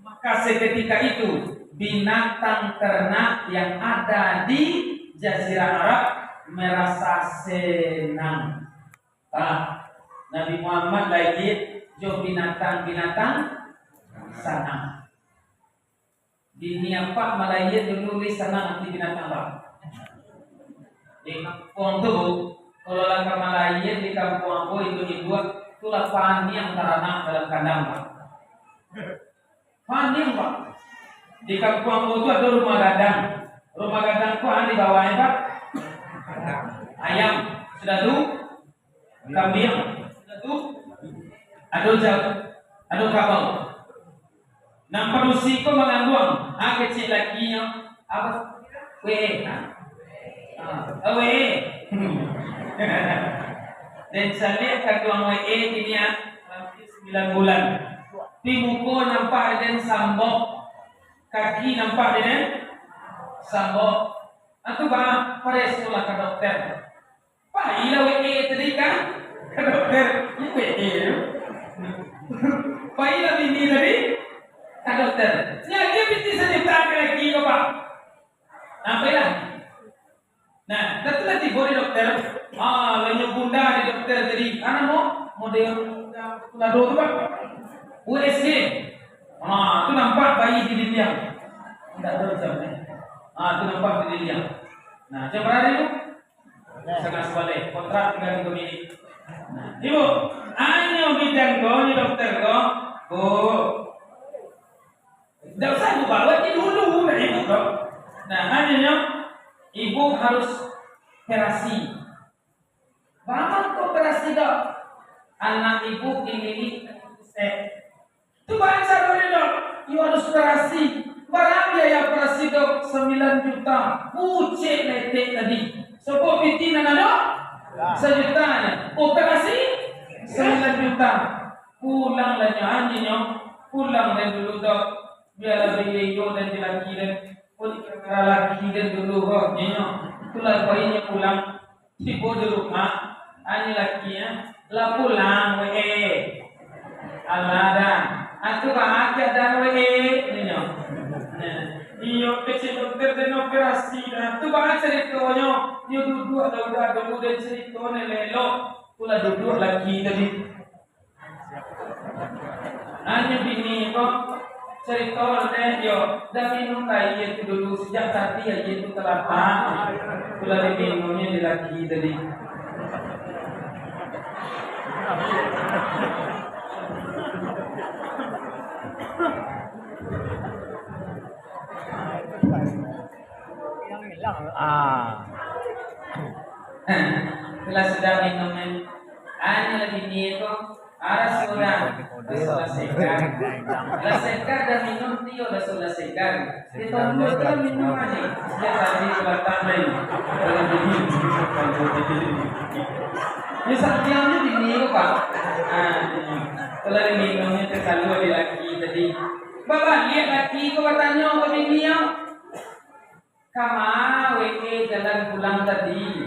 maka seketika itu binatang ternak yang ada di Jazirah Arab merasa senang. Nabi Muhammad lahir, jo binatang-binatang senang. Dunia Pak malahir dulu senang nanti binatang Pak. Di kampung tu, kalau langkah malahir di kampung aku itu dibuat itulah pani antara anak dalam kandang Pak. Pani Pak. Di kampung aku itu ada rumah gadang. Rumah gadang itu ada di bawahnya Pak. Ayam sudah tu, kambing sudah tu, ada kabel. Nampak musiko mengandung, kecil lakinya apa? Dan saya lihat kandungan ini 9 bulan. Di muka nampak ada sambok, kaki nampak ada sambok. Itu bah pada sekolah ke dokter. Pak, ila tadi kan ke dokter. Pak ila bini tadi ke dokter. Ya dia binti sejuta lagi kok Pak. Sampai lah. Nah, setelah tiba di dokter, lalu bunda di dokter tadi, anak model lado tu Pak, USG, tu nampak bayi di liang, tidak tahu macam ni, tu nampak di liang. Nah, jam berapa itu? Setengah sebalik, kontrak 3 minit. Nah, ibu, hanya bidan kau ni dokter kau, tidak usah ibu bawa ini dulu, nak ibu kau. Nah, hanya ibu harus operasi. Bagaimana kok operasi dok? Anak ibu ini itu baca dulu dok. Ibu harus operasi. Berapa biaya operasi dok? 9 juta. Ucek letek tadi. Sopo pitina dok? 1 juta. Operasi 9 juta. Pulang lah nyanyi pulang dan dulu dok. Biar lebih iyo dan laki dan laki dan dulu kok itulah bayinya pulang tiba di rumah hanya lakinya lah pulang alada aku bahagia dan iyo kecil dokter dan operasi dan tu bahasa ceritanya iyo duduk ada dulu dan ceritanya lelo pula duduk lagi tadi hanya bini kok cerita yo dah minum kayak itu dulu sejak tadi aja itu terlampau pula diminumnya di lagi tadi. Telah sudah minumnya hanya lagi itu aras orang selesaikan dan minum tio dah selesaikan kita dulu minum aja dia tadi sebatang lain ini saktiannya di Pak kalau minumnya terlalu ada lagi tadi Bapak lihat lagi ko bertanya ke bininya. Kama weke jalan pulang tadi.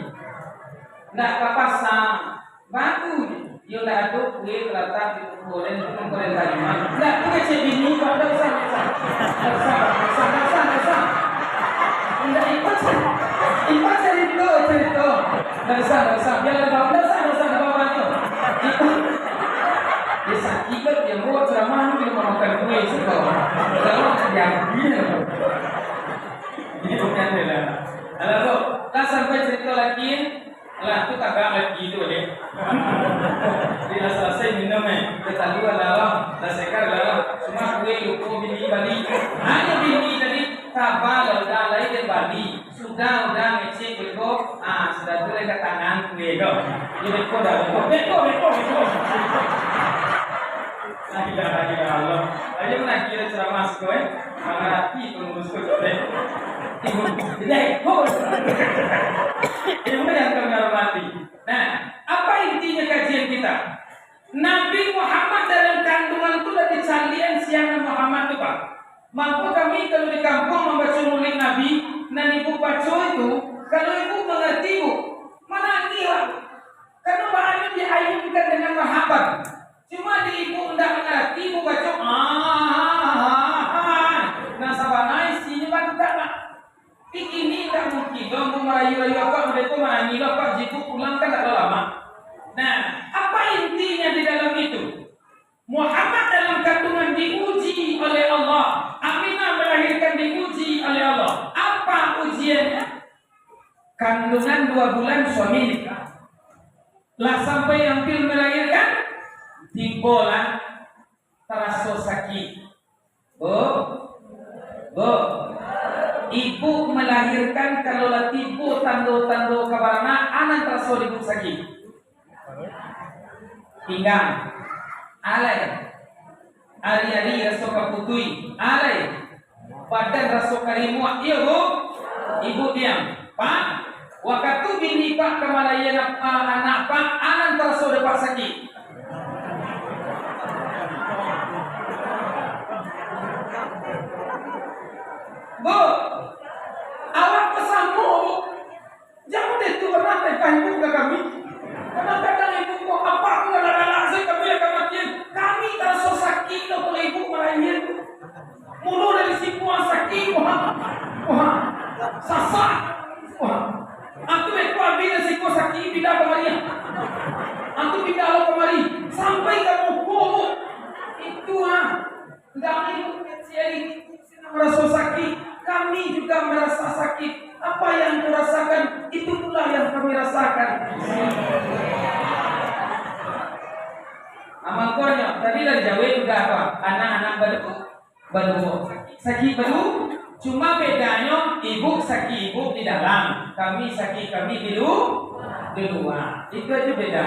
Nggak ke pasang. Bagus. Yo dah aduk kue terletak di kukulen itu kukulen kalimat. Nggak tuh kecil bini kok dah usah. Nggak ikut cerita. Nggak usah. Biar ada bawa itu. Dia ikut yang buat ceramah itu mau makan kue itu. Kalau yang dia. Ini bukan dia. Lalu, dah sampai cerita lagi. Lah tu tak lagi itu deh. Bila selesai minum kita dua dalam, dah sekar dalam. Cuma kue lupa bini Bali. Hanya bini tadi tabal dah lain di Bali. Sudah ngecek beko. Sudah tu ke tangan kue go. Ini beko dah beko. Lagi Allah. Lagi nak kira ceramah kau mengerti pengurus kau deh. Jadi, yang yang kami hormati. Nah, apa intinya kajian kita? Nabi Muhammad dalam kandungan itu dari calian siang Muhammad itu Pak. Mampu kami kalau di kampung membaca mulik Nabi dan ibu baca itu, kalau ibu mengerti bu, mana lah. Karena bahannya diayunkan dengan Muhammad. Cuma di ibu tidak mengerti, ibu baca nah sabana isinya kan tidak. Ini tak mungkin dong merayu-rayu apa mereka menyanyi apa jika pulang kan tak lama. Nah, apa intinya di dalam itu? Muhammad dalam kandungan diuji oleh Allah. Aminah melahirkan diuji oleh Allah. Apa ujiannya? Kandungan 2 bulan suami nikah. Lah sampai hampir melahirkan timbulan terasa sakit. Ibu melahirkan kalau tipu tando-tando kabarana anak terasa ibu sakit. Pinggang, alai, ari-ari rasa kaputui, alai, badan rasa karimuak. Iya bu, ibu diam. Pak, waktu bini pak kemalayan anak pak anak terasa dapat sakit. Bu, awak pesanmu, bu. Jangan deh tu pernah tanya ke kami. Kadang-kadang ibu kok apa aku nggak ada saya kami yang kematian. Kami terasa sakit kalau ibu melahirkan. Mulu dari si puas sakit, wah, sasak, wah. Aku ekor bila si puas sakit bila kemarin. Aku bila lo kemarin sampai kamu bu. Itu tidak ibu kecil merasa sakit. Kami juga merasa sakit. Apa yang kurasakan itu pula yang kami rasakan. Amalnya tadi dari Jawa juga apa? Anak-anak baru sakit baru. Cuma bedanya ibu sakit ibu di dalam, kami sakit kami di luar. Itu aja beda.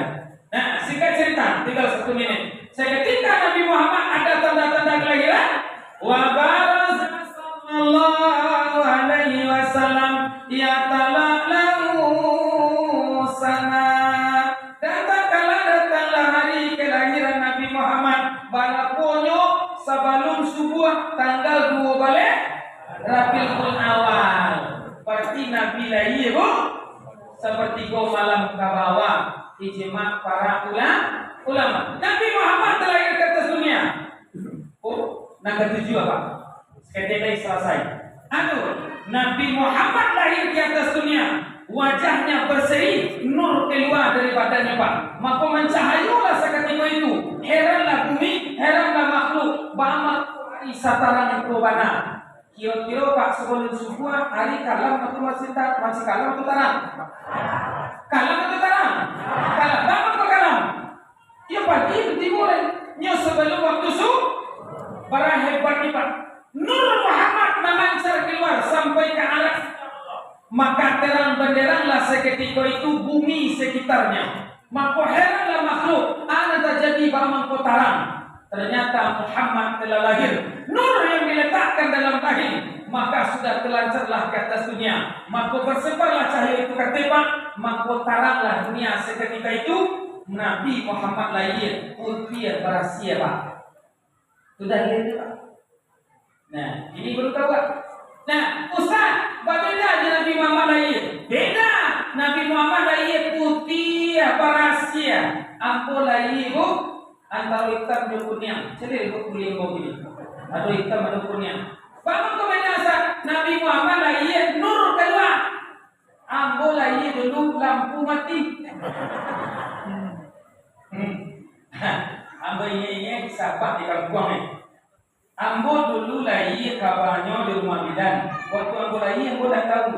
Nah, singkat cerita, tinggal 1 menit. Ketika Nabi Muhammad ada tanda-tanda kelahiran, wabarakatuh. Sallallahu alaihi wasallam ya talalahu sana. Datanglah hari kelahiran Nabi Muhammad. Balaponyo sebelum subuh tanggal 2 balik Rabiul Awal. Berarti Nabi lahir seperti malam ke bawah. Ijma para ulama. Nabi Muhammad terlahir ke atas dunia. Yang ketujuh apa? Ketika selesai. Nabi Muhammad lahir di atas dunia. Wajahnya berseri, nur keluar dari badannya Pak. Maka mencahayalah seketika itu. Heranlah bumi, heranlah makhluk. Bama hari sataran itu bana. Kira-kira Pak sebelum subuh hari kalam atau masih kalam atau tarang? Kalam atau tarang? Kalam. Bama atau kalam? Ya pagi itu dimulai. Nya sebelum waktu subuh. Para hebat nih Pak. Nur Muhammad memancar keluar sampai ke alas. Maka terang benderanglah seketika itu bumi sekitarnya. Maka heranlah makhluk. Ana terjadi bamang kotaran. Ternyata Muhammad telah lahir. Nur yang diletakkan dalam rahim. Maka sudah telancarlah ke atas dunia. Maka bersebarlah cahaya itu ke tepat. Maka taranglah dunia seketika itu. Nabi Muhammad lahir. Putri berhasil Pak. Sudah lahir Pak. Nah, ini baru tahu kan? Nah, Ustaz, berbeda aja Nabi Muhammad lahir. Beda. Nabi Muhammad lahir putih apa rahasia? Ampo lahir bu antara hitam dan kuning. Jadi ikut kuliah begini. Atau hitam atau kuning. Bangun kebanyakan Nabi Muhammad lahir nur keluar. Ambo lahir dulu lampu mati. Ambo ini siapa di kampung ni? Ambo dulu lahir kabarnya di rumah bidan. Waktu ambo lahir ambo dah tahu.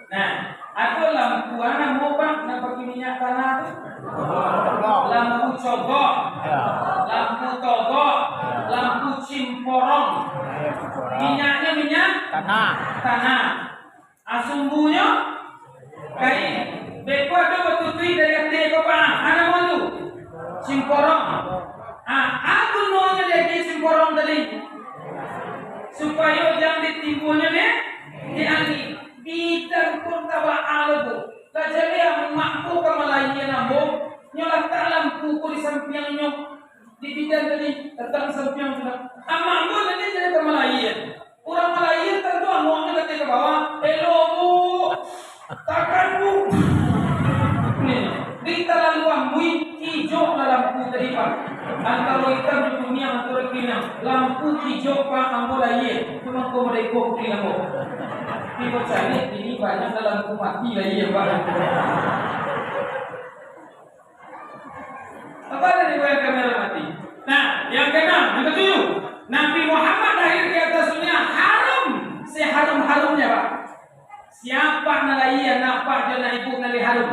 Nah, aku lampu anak mau pak nak pakai minyak tanah tu. Lampu cogok, lampu togok, lampu cimporong. Minyaknya minyak tanah. Asumbunya kain. Beko ada batu tui dari hati ko pa. Ano mo tu? Cimporong. Aku nuanya dia cimporong tadi. Supaya jangan ditimbulnya dia diangin. Bidang pun tawa alabu. Kajali yang makku kamalayan ambo. Nyolah talam kuku di sampingnya. Di bidang tadi datang samping bilang. Ambo nanti jadi kamalayan. Orang Malayan tertuang uangnya nanti ke bawah. Hello bu. Takkan bu. Di dalam lampu hijau lampu tadi pak. Antara hitam di dunia antara kina. Lampu hijau pak ambo lahir. Cuma kau mereka kina mo. Tiba cari ini banyak lampu mati lahir pak. Apa dari bayar kamera mati? Nah, yang keenam, yang ketujuh. Nabi Muhammad lahir di atas dunia haram. Seharum-harumnya pak. Siapa nalai anak pak dan ibu nalai harum?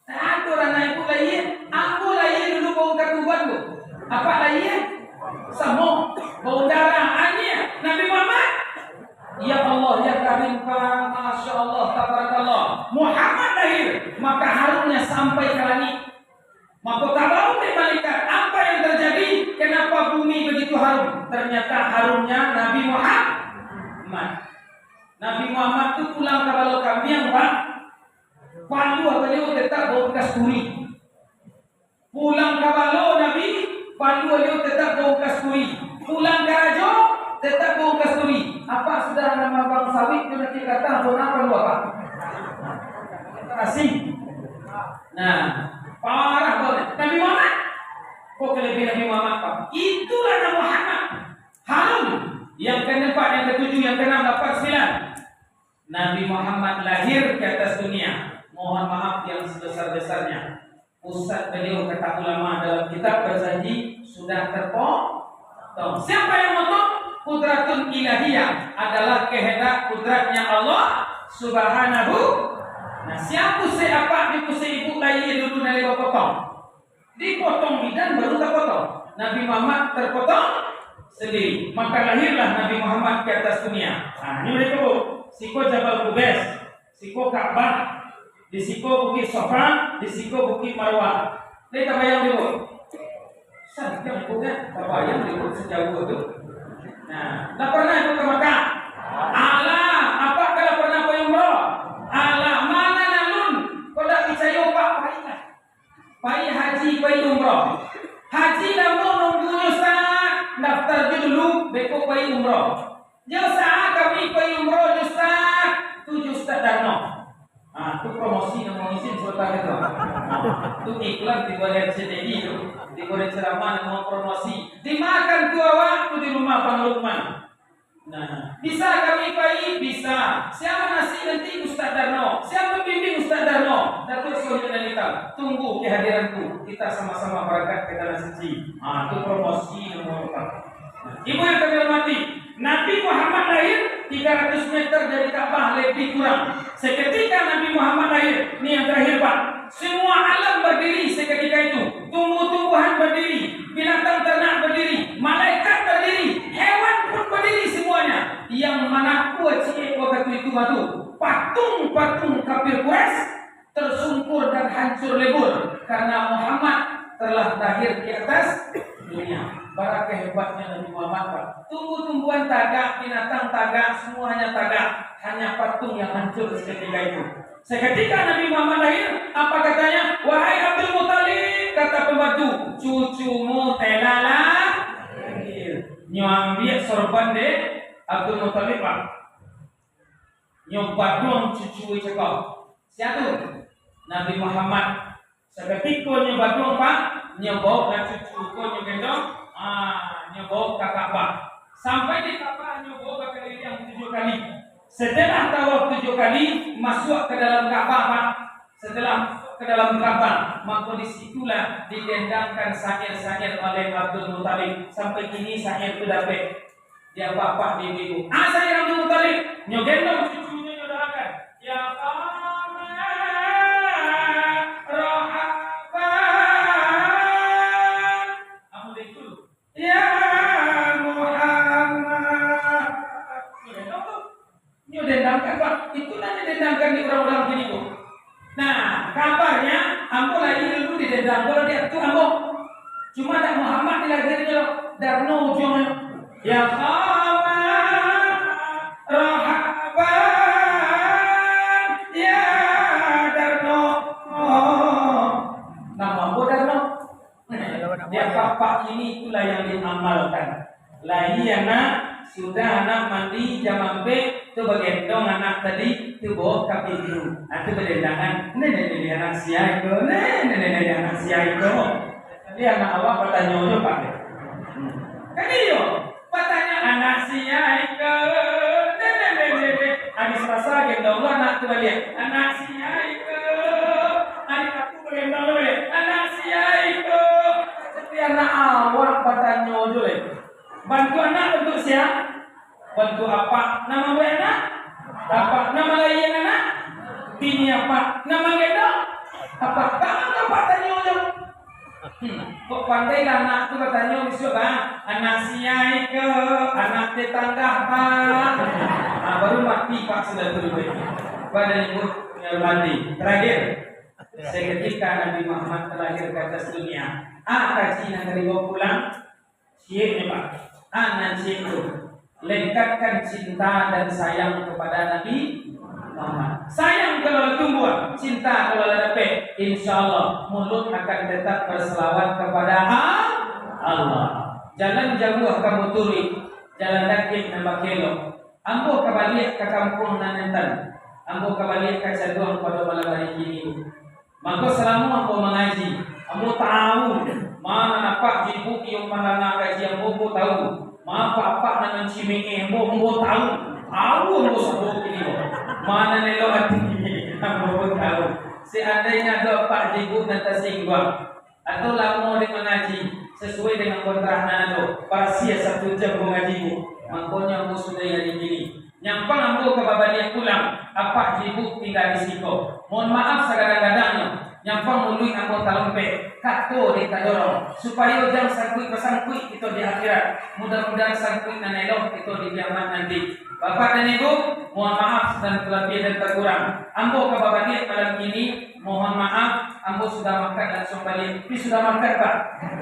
Satu orang ibu lahir, aku lahir dulu bau katuban tu. Apa lahir? Semua bau darah aneh. Nabi Muhammad, ya Allah ya Karim, masya Allah, tabarakallah. Muhammad lahir, maka harumnya sampai ke langit. Maka tahu malaikat apa yang terjadi? Kenapa bumi begitu harum? Ternyata harumnya Nabi Muhammad. Nabi Muhammad itu pulang ke balau kambing pak. Palu beliau tetap bau kasturi. Pulang ke balau Nabi, palu beliau tetap bau kasturi. Pulang ke raja, tetap bau kasturi. Apa sudah nama bang sawit itu nanti kata zona palu apa? Asing. Nah, parah banget. Nabi Muhammad, kok kelebihan Nabi Muhammad pak? Itulah Nabi Muhammad. Harum. Yang keempat, yang ketujuh, yang keenam, 8, 9. Nabi Muhammad lahir ke atas dunia. Mohon maaf yang sebesar-besarnya. Ustaz beliau kata ulama dalam kitab berjanji sudah terpotong. Siapa yang motong? Qudratun ilahiyah adalah kehendak kudratnya Allah Subhanahu. Nah, siapa siapa ibu ibu lahir dulu dari potong. Dipotong bidan baru terpotong. Nabi Muhammad terpotong sendiri. Maka lahirlah Nabi Muhammad ke atas dunia. Nah, ini mereka siko Jabal Qubais, siko Ka'bah, di siko Bukit Safa, di siko Bukit Marwah. Ini tabayang dulu. Sangat bukan tabayang dulu sejauh itu. Nah, tak pernah ikut ke Makkah. Allah, apa kalau pernah ke umrah? Allah, mana nalun? Kau tak percaya pak? Baiklah. Baik haji, baik umrah. Haji namun nunggunya Ustaz. Daftar dulu, besok baik umrah. Jasa kami baik umrah Ustaz. 7 Ustaz Darno. Itu promosi nama isin sultan itu. Itu iklan di bawah RCTI itu, di bawah ceramah nama promosi. Dimakan tua waktu di rumah Bang Lukman. Nah, bisa kami bayi bisa. Siapa nasi nanti Ustaz Darno? Siapa bimbing Ustaz Darno? Datuk Sohya Nalita. Tunggu kehadiranku. Kita sama-sama berangkat ke tanah suci. Itu promosi nama Lukman. Ibu yang kami hormati, Nabi Muhammad lahir 300 meter dari Ka'bah lebih kurang. Seketika Nabi Muhammad lahir, ini yang terakhir Pak. Semua alam berdiri seketika itu. Tumbuh-tumbuhan berdiri, binatang ternak berdiri, malaikat berdiri, hewan pun berdiri semuanya. Yang mana kuat waktu itu batu. Patung-patung kafir Quraisy tersungkur dan hancur lebur karena Muhammad telah lahir di atas dunia. Para kehebatnya Nabi Muhammad Pak. Tumbuh-tumbuhan tagak, binatang tagak, semuanya tagak. Hanya patung yang hancur seketika itu. Seketika Nabi Muhammad lahir, apa katanya? Wahai Abdul Muthalib, kata pembantu, cucumu telah lahir. nyo ambil sorban de Abdul Muttalib pak. Nyo badung cucu cekok. Siapa? Nabi Muhammad. Seketika nyo badung pak, nyo bawa dan cucu nyo gendong, nyo bawa ke Ka'bah. Sampai di Ka'bah nyo bawa ke keliling 7 kali. Setelah tawaf 7 kali, masuk ke dalam Ka'bah pak. Setelah ke dalam Ka'bah, maka disitulah didendangkan syair-syair oleh Abdul Muttalib. Sampai kini syair itu dapat dia bapak di ibu. Syair Abdul Muttalib, nyo gendong cucunya nyo doakan. Ya Qamar Rahaban. Aku itu. Ya Muhammad. Nyo dendangkan pak. Itulah yang dendangkan di orang-orang sini bu. Nah, kabarnya ambo lagi dulu di dedang kalau dia tu ambo. Cuma tak Muhammad dilahirkan dulu darno ujungnya. Ya Qamar Rahaban ya darno. Nama ambo darno. Dia bapak ini itulah yang diamalkan. Lahir anak sudah anak mandi jam ambe tu begendong anak tadi tu bawa ke pintu. Itu berdendangan. Nenek anak siapa itu? Nenek anak siapa itu? Dia anak awak bertanya pak. Kan iyo bertanya anak siapa itu? Nenek. Habis rasa gendong anak tu balik. Anak siapa itu? Adik aku bergendong balik. Anak siapa itu? Tapi anak awak bertanya dulu. Bantu anak untuk siapa? Bantu apa? Nama anak? Apa? Nama lain anak? Bini apa? Nama gendong? Apa? Apa tanya ujung? Kok pandai lah anak tu bertanya besok anak siapa ke? Anak tetangga pak? Baru mati pak sudah turun. Pada ibu mati. Terakhir, seketika Nabi Muhammad terlahir ke atas dunia. Kaji nak dibawa pulang. Siapa pak? Nanti itu lekatkan cinta dan sayang kepada Nabi Muhammad. Sayang kalau tumbuh, cinta kalau dapat, insya Allah mulut akan tetap berselawat kepada Allah. Jalan jauh kamu turi, jalan kaki nambah kilo. Ambo kembali ke kampung nanentan, ambo kembali ke Caduang pada malam hari ini. Maka selama ambo mengaji, ambo tahu mana nampak ibu yang mana kaji ambo tahu. Maaf apa dengan cimenge ambo tahu. Ambo sebut ini. Mana nelo hati ambo tahu. Seandainya ada pak ibu nanti singgung atau lama di mengaji sesuai dengan kontrak nado parsia 1 jam mengaji bu. Makanya ambo sudah yang ini. Nyampang ambo ke babanya pulang. Apa ibu tinggal di siko. Mohon maaf segadang-gadangnya. Nyampang mului ambo talumpe kato di kadorong supaya jam sangkui pesangkui itu di akhirat. Mudah-mudahan sangkui nanelok itu di kiamat nanti. Bapak dan Ibu, mohon maaf dan kelebihan dan kekurangan. Ambo ke babanya malam ini mohon maaf, ambo sudah makan langsung balik. Tapi sudah makan pak?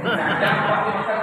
Nah, jangan pakai makan.